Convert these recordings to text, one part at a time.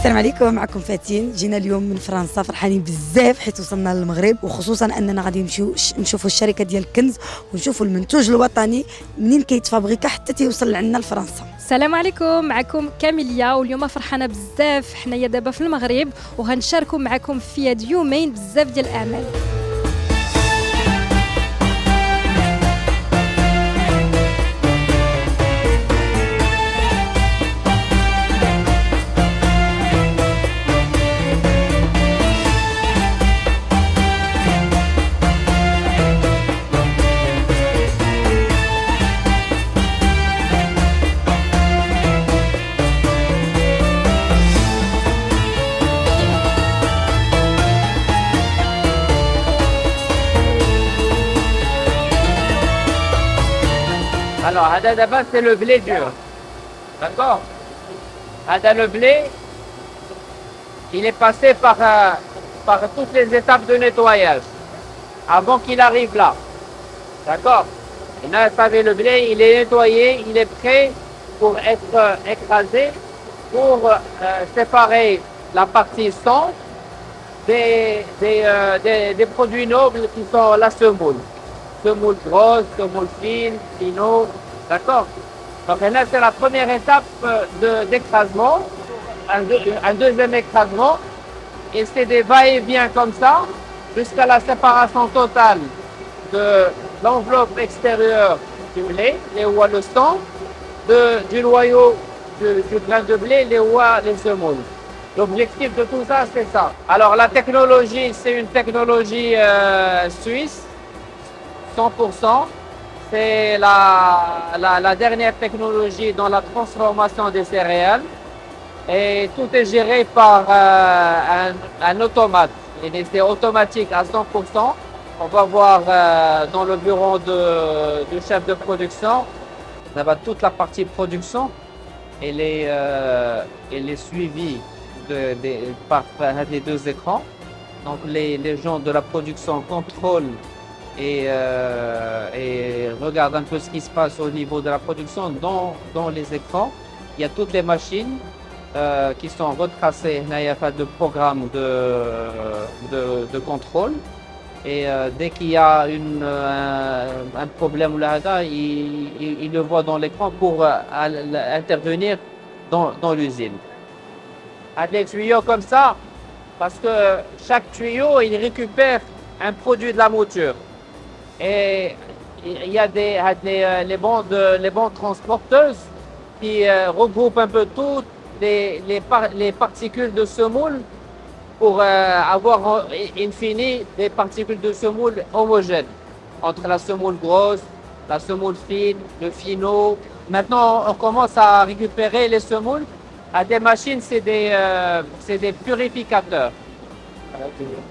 السلام عليكم، معكم فاتين. جينا اليوم من فرنسا، فرحانين بزاف حيت وصلنا للمغرب، وخصوصا اننا غادي نمشيو نشوفوا الشركه ديال كنز ونشوفوا المنتوج الوطني منين كيتفابريكا حتى تيوصل عندنا لفرنسا. السلام عليكم، معكم كاميليا، واليوم فرحانه بزاف حنايا دابا في المغرب وغنشاركوا معكم في هاد يومين بزاف ديال الاعمال. Alors, Hada d'abord, c'est le blé dur. D'accord? Hada, le blé, il est passé par toutes les étapes de nettoyage avant qu'il arrive là. D'accord? Et là, vous savez, le blé, il est nettoyé, il est prêt pour être écrasé, pour séparer la partie sang des produits nobles qui sont la semoule. Semoule grosse, semoule fine, finot, d'accord? Donc là, c'est la première étape d'écrasement, un deuxième écrasement, et c'est des va-et-vient comme ça, jusqu'à la séparation totale de l'enveloppe extérieure du blé, les oies le sang, du noyau du grain de blé, les oies, les semoules. L'objectif de tout ça, c'est ça. Alors la technologie, c'est une technologie suisse, 100%, c'est la dernière technologie dans la transformation des céréales et tout est géré par un automate. Et c'est automatique à 100%. On va voir dans le bureau du chef de production, on va toute la partie production et les suivis par les deux écrans. Donc les gens de la production contrôlent et regarde un peu ce qui se passe au niveau de la production dans les écrans. Il y a toutes les machines qui sont retracées. Il y a pas de programme de contrôle. Et dès qu'il y a un problème, il le voit dans l'écran pour intervenir dans l'usine. Avec des tuyaux comme ça, parce que chaque tuyau, il récupère un produit de la mouture. Et il y a les bandes transporteuses qui regroupent un peu toutes les particules de semoule pour avoir in fine des particules de semoule homogènes entre la semoule grosse, la semoule fine, le finot. Maintenant, on commence à récupérer les semoules à des machines, c'est des purificateurs.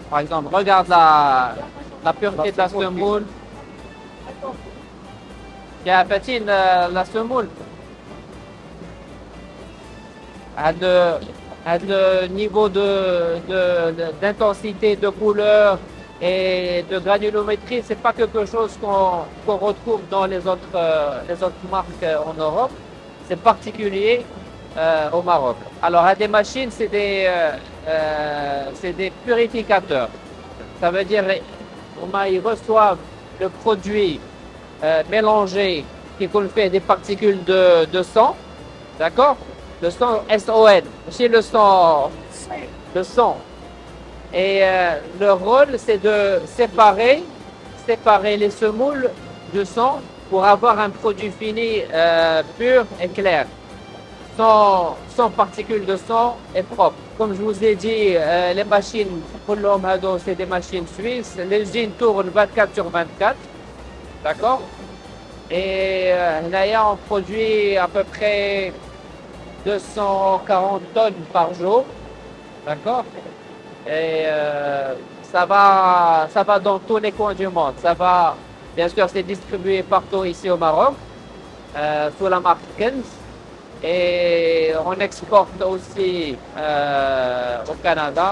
Par exemple, regarde la pureté de la semoule. Il y a la semoule. Le niveau d'intensité, de couleur et de granulométrie, c'est pas quelque chose qu'on retrouve dans les autres marques en Europe. C'est particulier au Maroc. Alors, à des machines, c'est des purificateurs. Ça veut dire ils reçoivent le produit mélangé qui fait des particules de sang, d'accord? Le sang SON, c'est le sang. Et leur rôle, c'est de séparer les semoules de sang pour avoir un produit fini pur et clair, sans particules de sang et propre. Comme je vous ai dit, les machines, pour l'homme ado, c'est des machines suisses. L'usine tourne 24 sur 24, d'accord? Et là, on produit à peu près 240 tonnes par jour, d'accord? Et ça va dans tous les coins du monde. Ça va, bien sûr, c'est distribué partout ici au Maroc, sous la marque Kenz. Et on exporte aussi au Canada,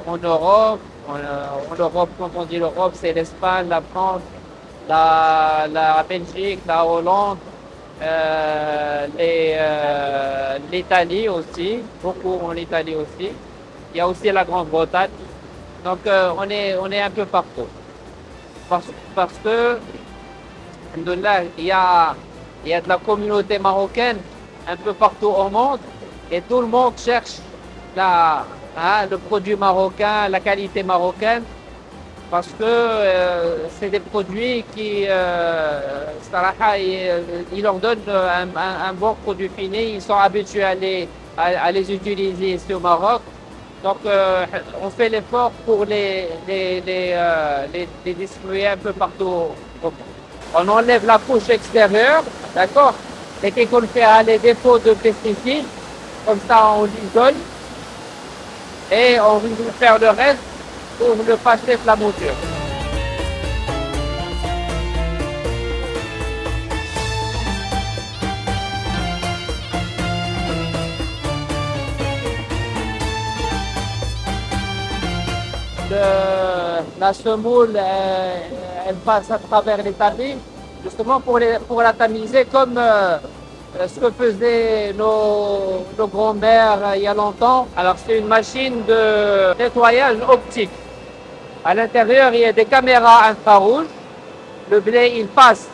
en Europe. En Europe, quand on dit l'Europe, c'est l'Espagne, la France, la Belgique, la Hollande, l'Italie aussi, beaucoup en Italie aussi. Il y a aussi la Grande-Bretagne. Donc on est un peu partout. Parce que, alhamdoulilah, il y a de la communauté marocaine un peu partout au monde et tout le monde cherche le produit marocain, la qualité marocaine, parce que c'est des produits qui, ils leur donnent un bon produit fini. Ils sont habitués à les utiliser ici au Maroc. Donc, on fait l'effort pour les distribuer un peu partout au monde. On enlève la couche extérieure, d'accord, et qu'on fait les défauts de pesticides, comme ça on l'isole, et on va faire le reste pour ne passer la mouture. La semoule, elle passe à travers les tamis, justement pour la tamiser comme ce que faisaient nos grands-mères il y a longtemps. Alors c'est une machine de nettoyage optique. À l'intérieur, il y a des caméras infrarouges. Le blé, il passe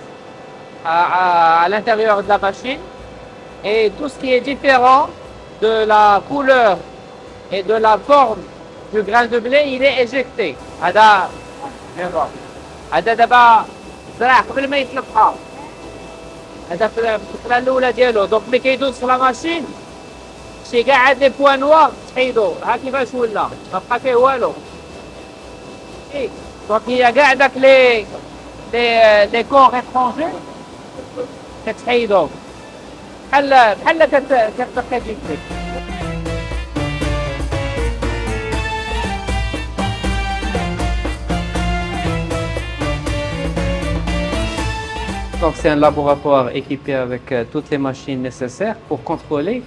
à l'intérieur de la machine. Et tout ce qui est différent de la couleur et de la forme du grain de blé, il est éjecté. هذا دابا زرع قبل ما يتلقى. هذا في الفترة الأولى ديالو، دونك ملي كيدوز في لا ماشين شي كاع هاد لي بوان نوار تحيدو، ها كيفاش ولا، ما بقى فيه والو. دونك هي كاع داك لي كور اترونجي كتحيدو بحال كتبقى جيكتي. Donc c'est un laboratoire équipé avec toutes les machines nécessaires pour contrôler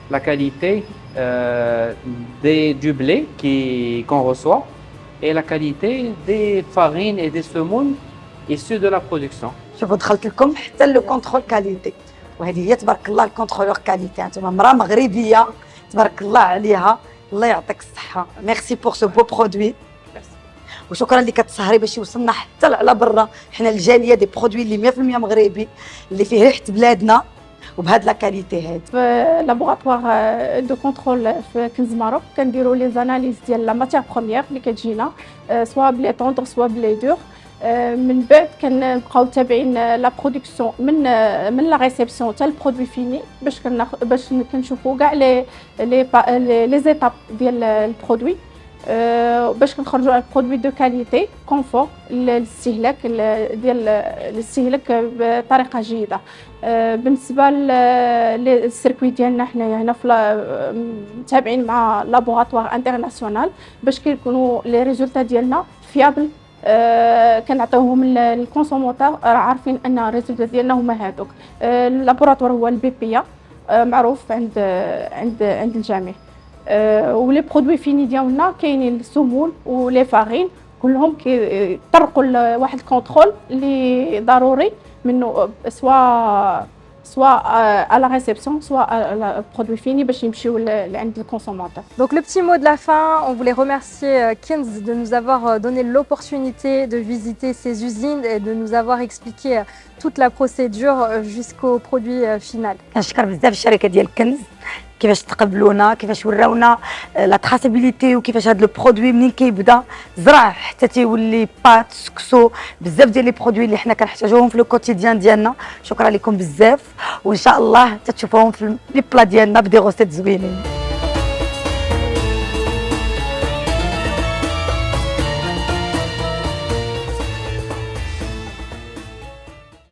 la qualité du blé qu'on reçoit et la qualité des farines et des semoules issues de la production. شوفوا دخلت لكم حتى لو كونترول كاليتي، وهذه هي تبارك الله الكونترولور كاليتي. انتم مراه مغربيه تبارك الله عليها، الله يعطيك الصحه. ميرسي بور سو بو برودوي، وشكرا اللي كتسهري باش يوصلنا حتى على برا. حنا الجاليه دي برودوي اللي 100% مغربي، اللي فيه ريحه بلادنا وبهاد لا كاليتي هاد. في لابوغاتوار دو كونترول في كنز ماروك كنديروا لي زاناليز ديال لا ماتيغ بروميير اللي كتجينا، سوا بلي طوندر سوا بلي دور. من بعد كنبقاو تابعين لا برودكسيون من لا ريسيبسيون حتى البرودوي فيني، باش كنشوفوا كاع لي زيتاب ديال البرودوي، باش كنخرجوا على برودوي دو كاليتي كونفور للاستهلاك ديال الاستهلاك بطريقه جيده. بالنسبه للسيركوي ديالنا حنايا هنا متابعين مع لابوغاتوار انترناسيونال باش كيكونوا لي ريزولتا ديالنا فيابل، كنعطيوهم للكونسوماتور عارفين ان الريزولتا ديالنا هما هادوك. اللابوراتوار هو البي بي معروف عند الجميع. ولي برودوي فيني ديالنا كاينين السمول ولي فارين كلهم كيطرقوا لواحد الكونترول اللي ضروري منه، soit à la réception, soit à la produit fini باش يمشيو عند الكونسوماتور. Donc le petit mot de la fin, on voulait remercier Kinz de nous avoir donné l'opportunité de visiter ces usines et de nous avoir expliqué toute la procédure jusqu'au produit final. كنشكر بزاف الشركه ديال كنز كيفاش تقبلونا، كيفاش وراونا لا تراسابيليتي، وكيفاش هذا البرودوي منين كيبدا زرع حتى تيولي بات سكسو، بزاف ديال لي برودوي اللي حنا كنحتاجوهم في لو كوتيديان ديالنا. شكرا لكم بزاف، وان شاء الله تتشوفوهم في لي بلا ديالنا بدي غوسيت زوينين.